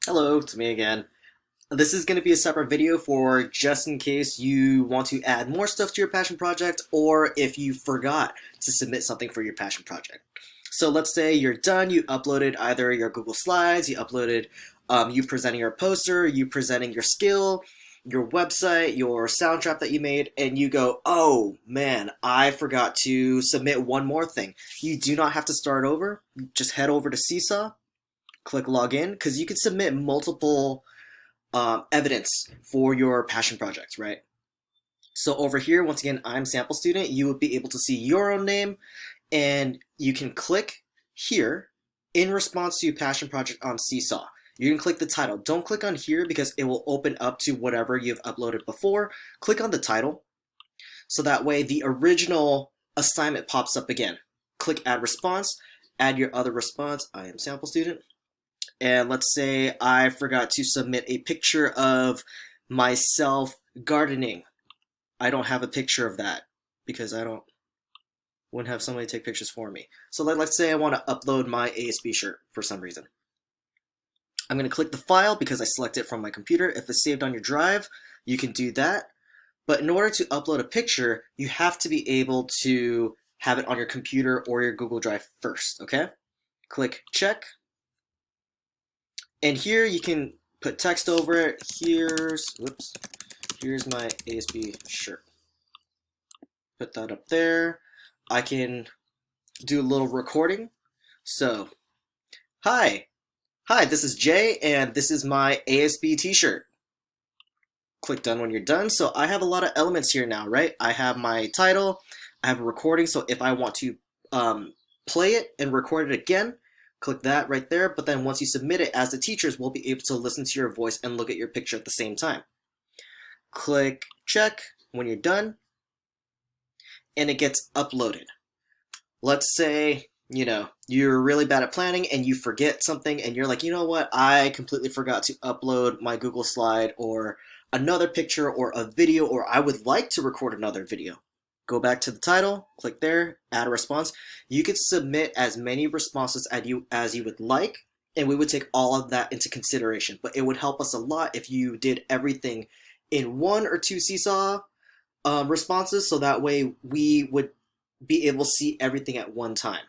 Hello, it's me again. This is going to be a separate video for just in case you want to add more stuff to your passion project or if you forgot to submit something for your passion project. So let's say you're done, you uploaded either your Google Slides, you uploaded you presenting your poster, you presenting your skill, your website, your sound trap that you made, and you go, oh man, I forgot to submit one more thing. You do not have to start over. Just head over to Seesaw, click login, because you can submit multiple evidence for your passion projects, right? So over here, once again, I'm sample student. You would be able to see your own name, and you can click here in response to passion project on Seesaw. You can click the title. Don't click on here because it will open up to whatever you've uploaded before. Click on the title, so that way the original assignment pops up again. Click add response, add your other response. I am sample student. And let's say I forgot to submit a picture of myself gardening. I don't have a picture of that because wouldn't have somebody take pictures for me. So let's say I want to upload my ASB shirt for some reason. I'm going to click the file because I select it from my computer. If it's saved on your drive, you can do that. But in order to upload a picture, you have to be able to have it on your computer or your Google Drive first, okay? Click check. And here you can put text over it. Here's my ASB shirt. Put that up there. I can do a little recording. So, hi, this is Jay, and this is my ASB t-shirt. Click done when you're done. So I have a lot of elements here now, right? I have my title, I have a recording, so if I want to play it and record it again, click that right there, but then once you submit it, as the teachers, we'll be able to listen to your voice and look at your picture at the same time. Click check when you're done, and it gets uploaded. Let's say, you're really bad at planning and you forget something and you're like, you know what, I completely forgot to upload my Google slide or another picture or a video, or I would like to record another video. Go back to the title, click there, add a response. You could submit as many responses as you would like, and we would take all of that into consideration. But it would help us a lot if you did everything in one or two Seesaw responses, so that way we would be able to see everything at one time.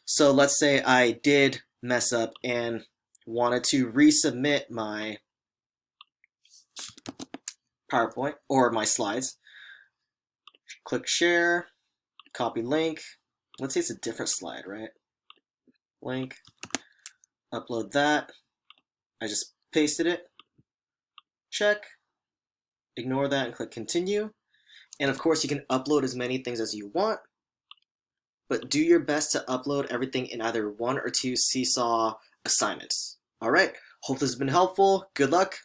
So let's say I did mess up and wanted to resubmit my PowerPoint or my slides. Click share, copy link. Let's say it's a different slide, right? Link, upload that. I just pasted it. Check, ignore that and click continue. And of course you can upload as many things as you want, but do your best to upload everything in either one or two Seesaw assignments. All right, hope this has been helpful. Good luck.